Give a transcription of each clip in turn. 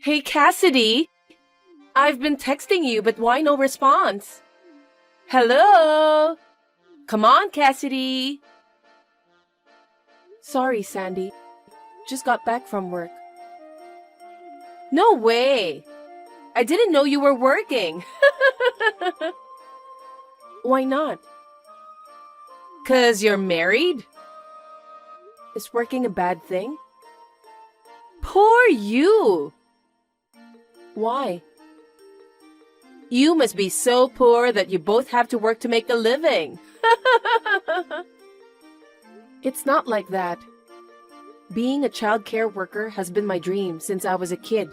Hey, Cassidy. I've been texting you, but why no response? Hello? Come on, Cassidy. Sorry, Sandy. Just got back from work. No way. I didn't know you were working. Why not? 'Cause you're married? Is working a bad thing? Poor you. Why? You must be so poor that you both have to work to make a living. It's not like that. Being a child care worker has been my dream since I was a kid.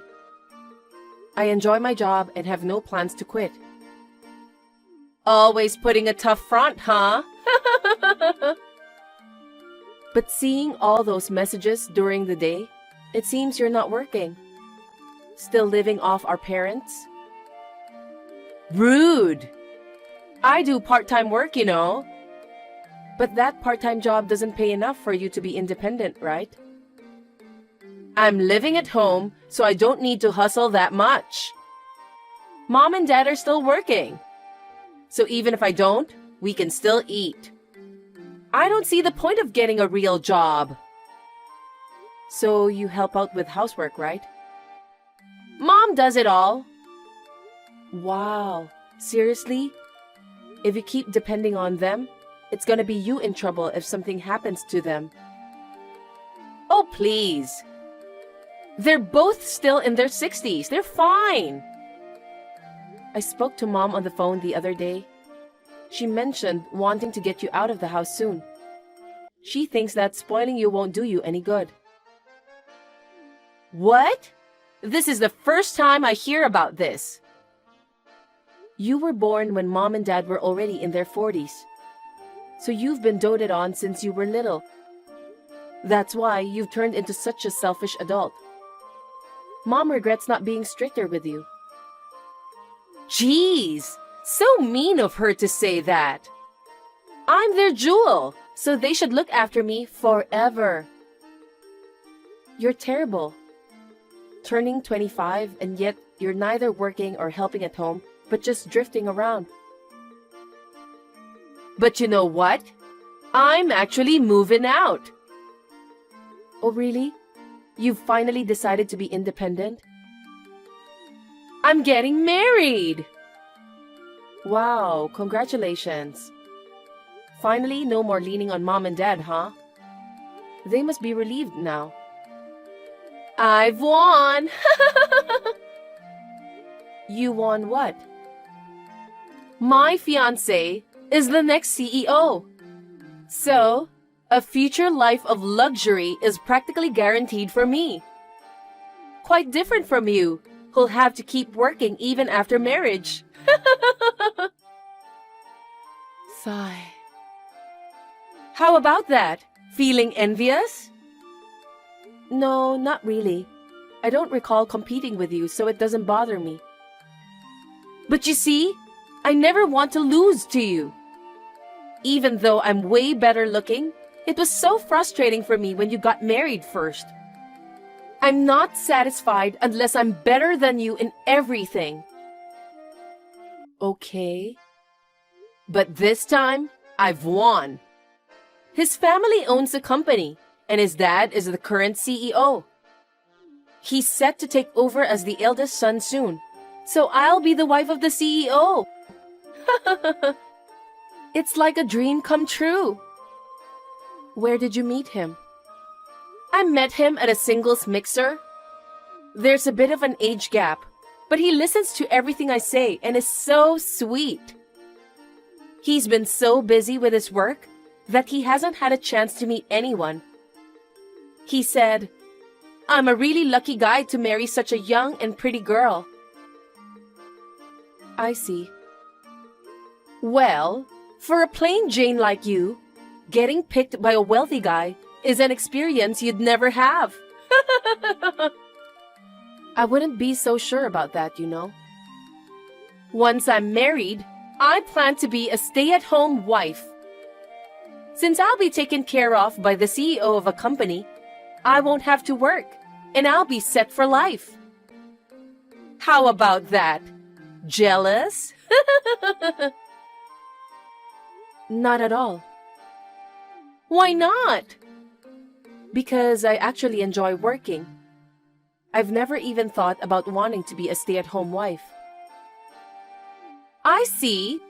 I enjoy my job and have no plans to quit. Always putting a tough front, huh? But seeing all those messages during the day, it seems you're not working. Still living off our parents? Rude! I do part-time work, you know. But that part-time job doesn't pay enough for you to be independent, right? I'm living at home, so I don't need to hustle that much. Mom and Dad are still working. So even if I don't, we can still eat. I don't see the point of getting a real job. So you help out with housework, right? Mom does it all. Wow, seriously? If you keep depending on them, it's gonna be you in trouble if something happens to them. Oh, please. They're both still in their 60s. They're fine. I spoke to Mom on the phone the other day. She mentioned wanting to get you out of the house soon. She thinks that spoiling you won't do you any good. What? This is the first time I hear about this. You were born when Mom and Dad were already in their 40s. So you've been doted on since you were little. That's why you've turned into such a selfish adult. Mom regrets not being stricter with you. Jeez, so mean of her to say that. I'm their jewel, so they should look after me forever. You're terrible. Turning 25 and yet you're neither working or helping at home, but just drifting around. But you know what? I'm actually moving out. Oh, really? You've finally decided to be independent? I'm getting married! Wow, congratulations. Finally, no more leaning on Mom and Dad, huh? They must be relieved now. I've won! You won what? My fiancé is the next CEO. So, a future life of luxury is practically guaranteed for me. Quite different from you, who'll have to keep working even after marriage. Sigh. How about that? Feeling envious? No, not really. I don't recall competing with you, so it doesn't bother me. But you see, I never want to lose to you. Even though I'm way better looking, it was so frustrating for me when you got married first. I'm not satisfied unless I'm better than you in everything. Okay. But this time, I've won. His family owns the company, and his dad is the current CEO. He's set to take over as the eldest son soon, so I'll be the wife of the CEO. It's like a dream come true. Where did you meet him? I met him at a singles mixer. There's a bit of an age gap, but he listens to everything I say and is so sweet. He's been so busy with his work that he hasn't had a chance to meet anyone. He said, "I'm a really lucky guy to marry such a young and pretty girl." I see. Well, for a plain Jane like you, getting picked by a wealthy guy is an experience you'd never have. I wouldn't be so sure about that, you know. Once I'm married, I plan to be a stay-at-home wife. Since I'll be taken care of by the CEO of a company, I won't have to work, and I'll be set for life. How about that? Jealous? Not at all. Why not? Because I actually enjoy working. I've never even thought about wanting to be a stay-at-home wife. I see.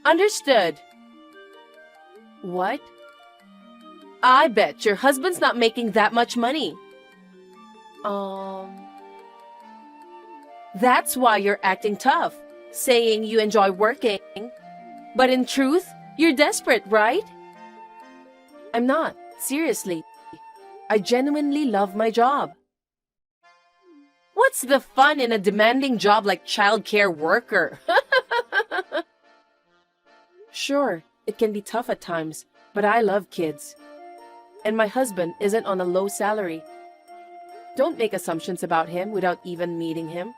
Understood. What? I bet your husband's not making that much money. That's why you're acting tough, saying you enjoy working. But in truth, you're desperate, right? I'm not. Seriously. I genuinely love my job. What's the fun in a demanding job like childcare worker? Sure, it can be tough at times, but I love kids. And my husband isn't on a low salary. Don't make assumptions about him without even meeting him.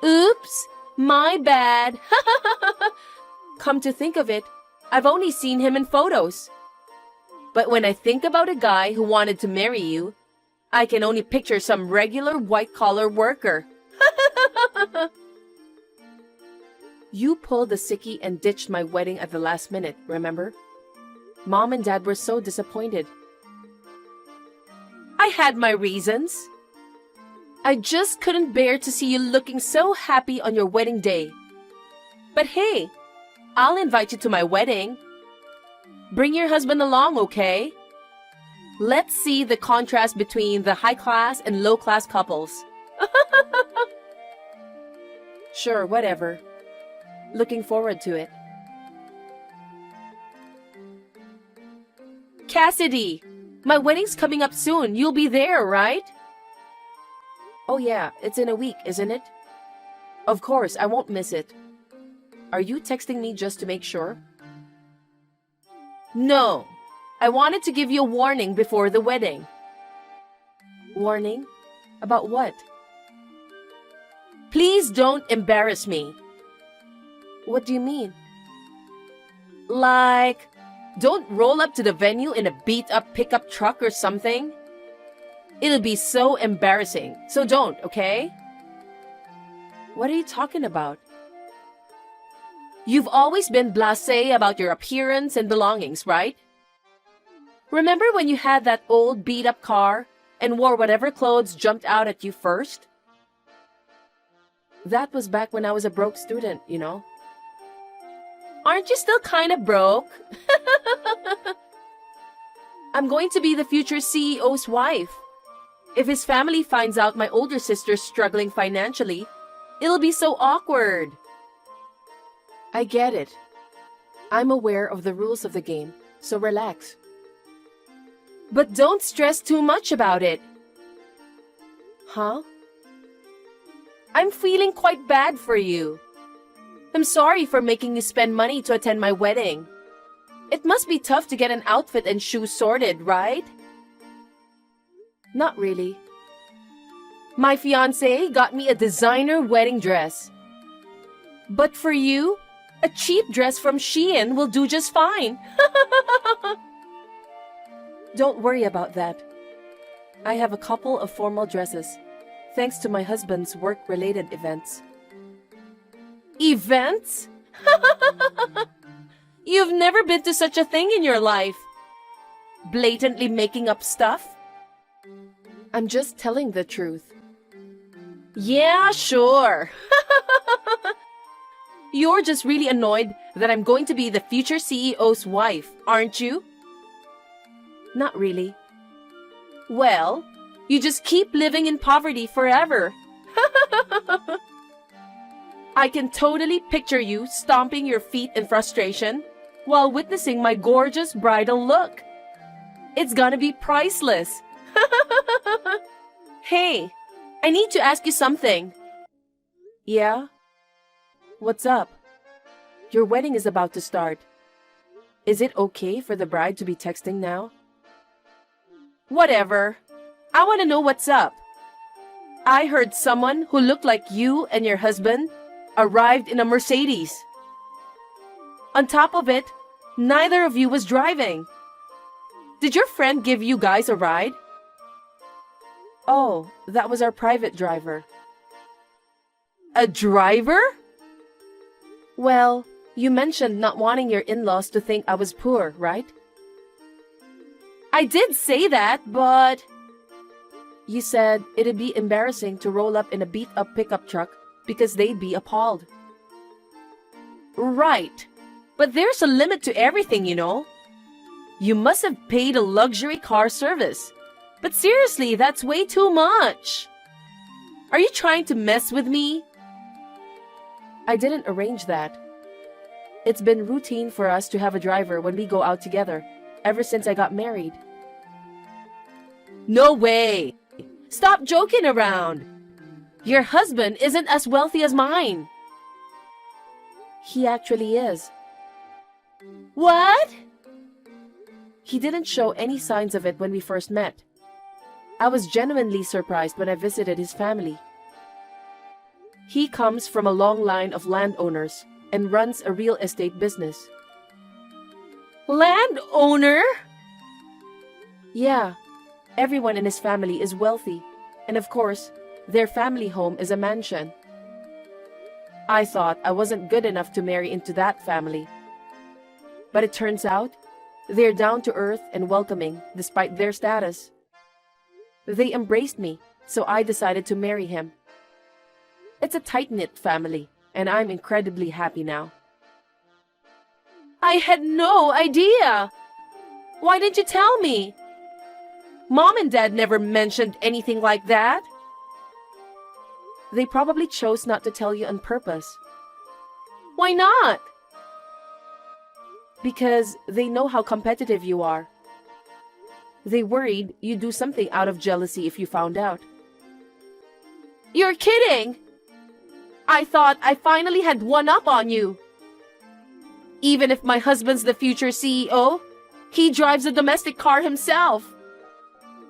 Oops, my bad. Come to think of it, I've only seen him in photos. But when I think about a guy who wanted to marry you, I can only picture some regular white-collar worker. You pulled the sickie and ditched my wedding at the last minute, remember? Mom and Dad were so disappointed. I had my reasons. I just couldn't bear to see you looking so happy on your wedding day. But hey, I'll invite you to my wedding. Bring your husband along, okay? Let's see the contrast between the high-class and low-class couples. Sure, whatever. Looking forward to it. Cassidy, my wedding's coming up soon. You'll be there, right? Oh yeah, it's in a week, isn't it? Of course, I won't miss it. Are you texting me just to make sure? No, I wanted to give you a warning before the wedding. Warning? About what? Please don't embarrass me. What do you mean? Like, don't roll up to the venue in a beat-up pickup truck or something. It'll be so embarrassing, so don't, okay? What are you talking about? You've always been blasé about your appearance and belongings, right? Remember when you had that old beat-up car and wore whatever clothes jumped out at you first? That was back when I was a broke student, you know. Aren't you still kind of broke? I'm going to be the future CEO's wife. If his family finds out my older sister's struggling financially, it'll be so awkward. I get it. I'm aware of the rules of the game, so relax. But don't stress too much about it. Huh? I'm feeling quite bad for you. I'm sorry for making you spend money to attend my wedding. It must be tough to get an outfit and shoes sorted, right? Not really. My fiancé got me a designer wedding dress. But for you, a cheap dress from Shein will do just fine. Don't worry about that. I have a couple of formal dresses, thanks to my husband's work-related events. Events? You've never been to such a thing in your life. Blatantly making up stuff? I'm just telling the truth. Yeah, sure. You're just really annoyed that I'm going to be the future CEO's wife, aren't you? Not really. Well, you just keep living in poverty forever. I can totally picture you stomping your feet in frustration while witnessing my gorgeous bridal look. It's gonna be priceless. Hey, I need to ask you something. Yeah? What's up? Your wedding is about to start. Is it okay for the bride to be texting now? Whatever. I want to know what's up. I heard someone who looked like you and your husband arrived in a Mercedes. On top of it, neither of you was driving. Did your friend give you guys a ride? Oh, that was our private driver. A driver? Well, you mentioned not wanting your in-laws to think I was poor, right? I did say that, but... You said it'd be embarrassing to roll up in a beat-up pickup truck because they'd be appalled. Right. But there's a limit to everything, you know. You must have paid a luxury car service. But seriously, that's way too much. Are you trying to mess with me? I didn't arrange that. It's been routine for us to have a driver when we go out together, ever since I got married. No way! Stop joking around! Your husband isn't as wealthy as mine. He actually is. What? He didn't show any signs of it when we first met. I was genuinely surprised when I visited his family. He comes from a long line of landowners and runs a real estate business. Landowner? Yeah, everyone in his family is wealthy, and of course, their family home is a mansion. I thought I wasn't good enough to marry into that family. But it turns out, they're down to earth and welcoming despite their status. They embraced me, so I decided to marry him. It's a tight-knit family, and I'm incredibly happy now. I had no idea! Why didn't you tell me? Mom and Dad never mentioned anything like that. They probably chose not to tell you on purpose. Why not? Because they know how competitive you are. They worried you'd do something out of jealousy if you found out. You're kidding! I thought I finally had one up on you. Even if my husband's the future CEO, he drives a domestic car himself.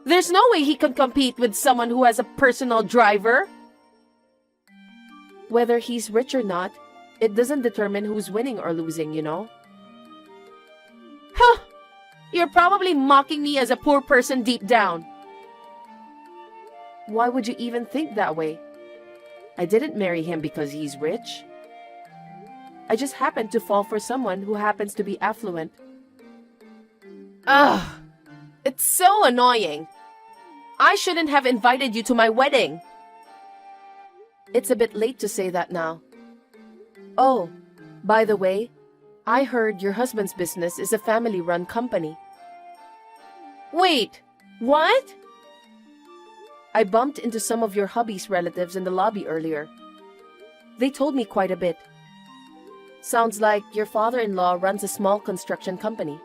There's no way he can compete with someone who has a personal driver. Whether he's rich or not, it doesn't determine who's winning or losing, you know? Huh! You're probably mocking me as a poor person deep down. Why would you even think that way? I didn't marry him because he's rich. I just happened to fall for someone who happens to be affluent. Ugh! It's so annoying. I shouldn't have invited you to my wedding. It's a bit late to say that now. Oh, by the way, I heard your husband's business is a family-run company. Wait, what? I bumped into some of your hubby's relatives in the lobby earlier. They told me quite a bit. Sounds like your father-in-law runs a small construction company.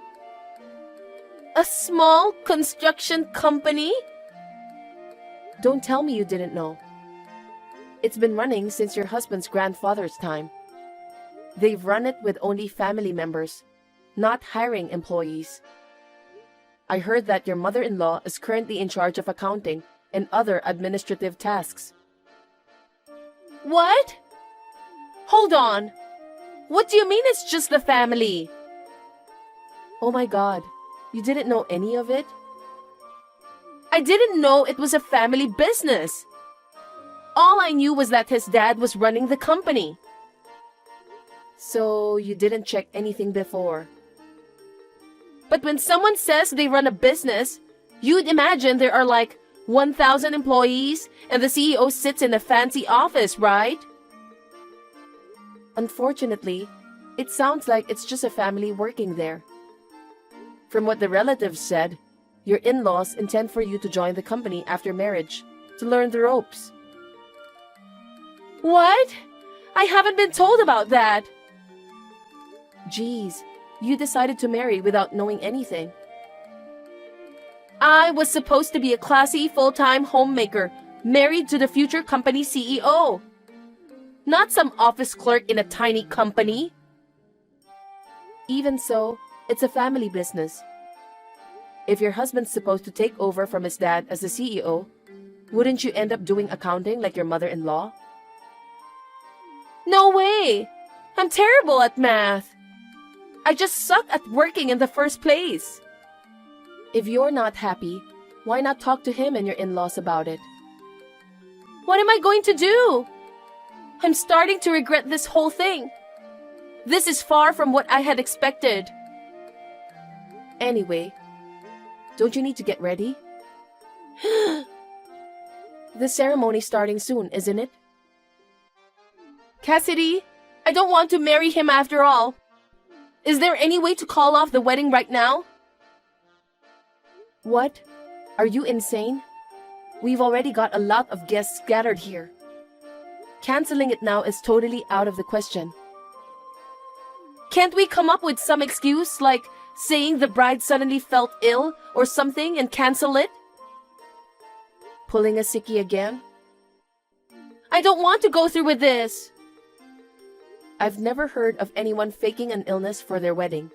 A small construction company? Don't tell me you didn't know. It's been running since your husband's grandfather's time. They've run it with only family members, not hiring employees. I heard that your mother-in-law is currently in charge of accounting and other administrative tasks. What? Hold on. What do you mean it's just the family? Oh my God, you didn't know any of it? I didn't know it was a family business. All I knew was that his dad was running the company. So you didn't check anything before. But when someone says they run a business, you'd imagine there are like 1,000 employees and the CEO sits in a fancy office, right? Unfortunately, it sounds like it's just a family working there. From what the relatives said, your in-laws intend for you to join the company after marriage to learn the ropes. What? I haven't been told about that. Geez, you decided to marry without knowing anything. I was supposed to be a classy full-time homemaker, married to the future company CEO. Not some office clerk in a tiny company. Even so, it's a family business. If your husband's supposed to take over from his dad as the CEO, wouldn't you end up doing accounting like your mother-in-law? No way! I'm terrible at math. I just suck at working in the first place. If you're not happy, why not talk to him and your in-laws about it? What am I going to do? I'm starting to regret this whole thing. This is far from what I had expected. Anyway, don't you need to get ready? The ceremony's starting soon, isn't it? Cassidy, I don't want to marry him after all. Is there any way to call off the wedding right now? What? Are you insane? We've already got a lot of guests gathered here. Canceling it now is totally out of the question. Can't we come up with some excuse, like saying the bride suddenly felt ill or something and cancel it? Pulling a sickie again? I don't want to go through with this. I've never heard of anyone faking an illness for their wedding.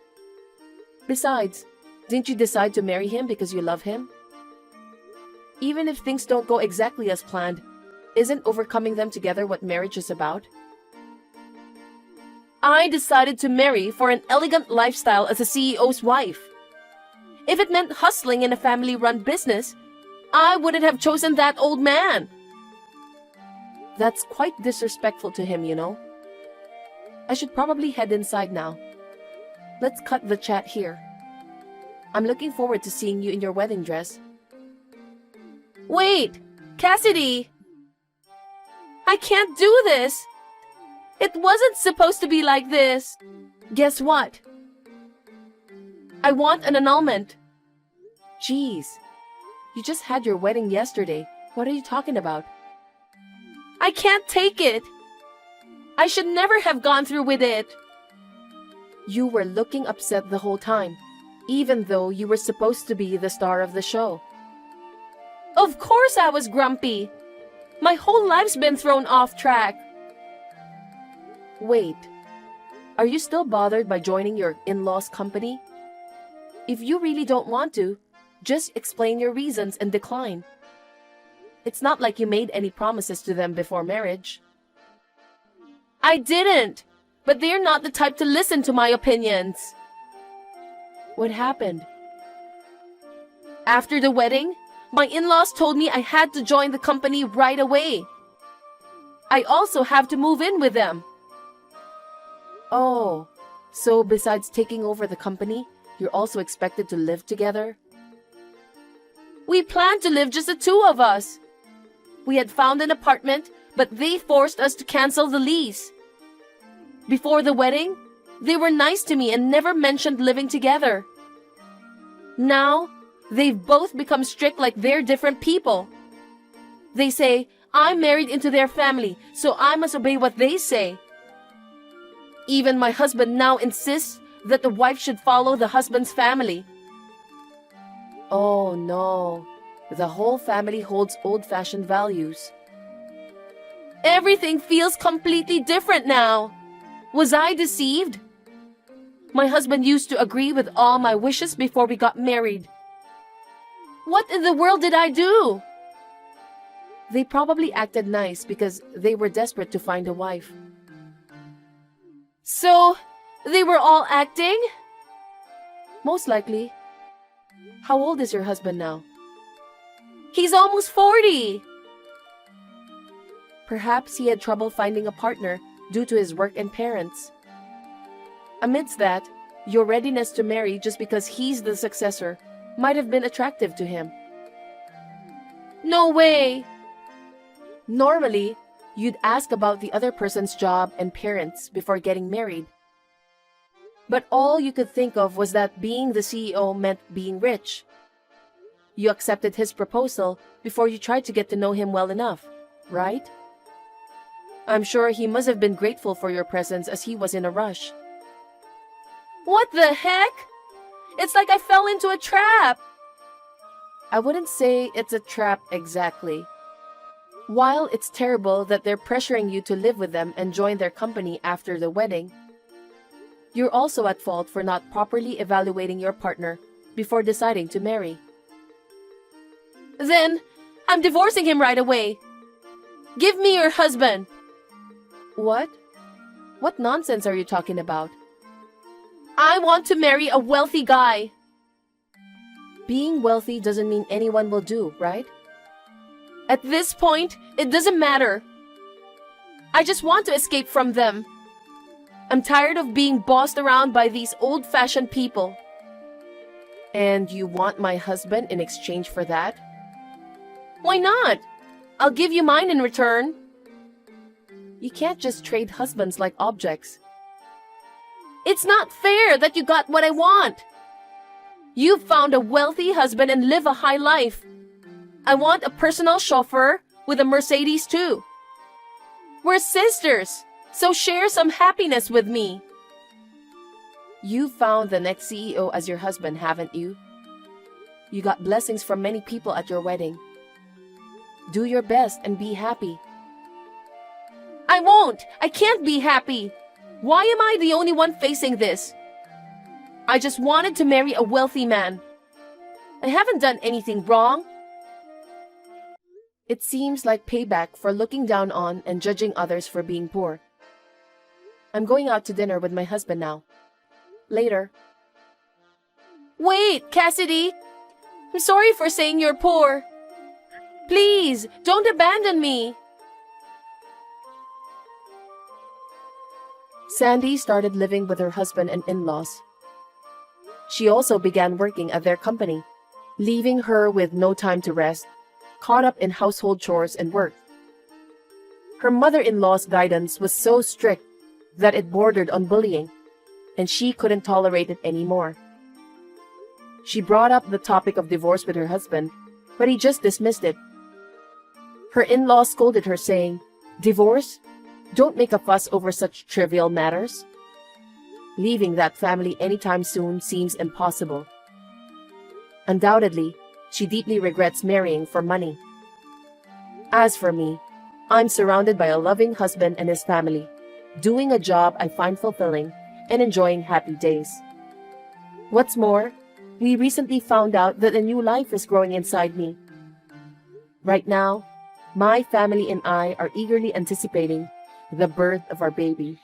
Besides, didn't you decide to marry him because you love him? Even if things don't go exactly as planned, isn't overcoming them together what marriage is about? I decided to marry for an elegant lifestyle as a CEO's wife. If it meant hustling in a family-run business, I wouldn't have chosen that old man. That's quite disrespectful to him, you know. I should probably head inside now. Let's cut the chat here. I'm looking forward to seeing you in your wedding dress. Wait, Cassidy! I can't do this! It wasn't supposed to be like this. Guess what? I want an annulment. Jeez, you just had your wedding yesterday. What are you talking about? I can't take it. I should never have gone through with it. You were looking upset the whole time, even though you were supposed to be the star of the show. Of course I was grumpy. My whole life's been thrown off track. Wait, are you still bothered by joining your in-laws' company? If you really don't want to, just explain your reasons and decline. It's not like you made any promises to them before marriage. I didn't, but they're not the type to listen to my opinions. What happened? After the wedding, my in-laws told me I had to join the company right away. I also have to move in with them. Oh, so besides taking over the company, you're also expected to live together? We planned to live just the two of us. We had found an apartment, but they forced us to cancel the lease. Before the wedding, they were nice to me and never mentioned living together. Now, they've both become strict like they're different people. They say, I'm married into their family, so I must obey what they say. Even my husband now insists that the wife should follow the husband's family. Oh no, the whole family holds old-fashioned values. Everything feels completely different now. Was I deceived? My husband used to agree with all my wishes before we got married. What in the world did I do? They probably acted nice because they were desperate to find a wife. So, they were all acting? Most likely. How old is your husband now? He's almost 40. Perhaps he had trouble finding a partner due to his work and parents. Amidst that, your readiness to marry just because he's the successor might have been attractive to him. No way! Normally, you'd ask about the other person's job and parents before getting married. But all you could think of was that being the CEO meant being rich. You accepted his proposal before you tried to get to know him well enough, right? I'm sure he must have been grateful for your presence as he was in a rush. What the heck? It's like I fell into a trap. I wouldn't say it's a trap exactly. While it's terrible that they're pressuring you to live with them and join their company after the wedding, you're also at fault for not properly evaluating your partner before deciding to marry. Then, I'm divorcing him right away. Give me your husband. What? What nonsense are you talking about? I want to marry a wealthy guy. Being wealthy doesn't mean anyone will do, right? At this point, it doesn't matter. I just want to escape from them. I'm tired of being bossed around by these old-fashioned people. And you want my husband in exchange for that? Why not? I'll give you mine in return. You can't just trade husbands like objects. It's not fair that you got what I want. You've found a wealthy husband and live a high life. I want a personal chauffeur with a Mercedes too. We're sisters, so share some happiness with me. You found the next CEO as your husband, haven't you? You got blessings from many people at your wedding. Do your best and be happy. I won't! I can't be happy! Why am I the only one facing this? I just wanted to marry a wealthy man. I haven't done anything wrong. It seems like payback for looking down on and judging others for being poor. I'm going out to dinner with my husband now. Later. Wait, Cassidy! I'm sorry for saying you're poor. Please, don't abandon me. Sandy started living with her husband and in-laws. She also began working at their company, leaving her with no time to rest, caught up in household chores and work. Her mother-in-law's guidance was so strict that it bordered on bullying, and she couldn't tolerate it anymore. She brought up the topic of divorce with her husband, but he just dismissed it. Her in-laws scolded her, saying, "Divorce? Don't make a fuss over such trivial matters." Leaving that family anytime soon seems impossible. Undoubtedly, she deeply regrets marrying for money. As for me, I'm surrounded by a loving husband and his family, doing a job I find fulfilling and enjoying happy days. What's more, we recently found out that a new life is growing inside me. Right now, my family and I are eagerly anticipating the birth of our baby.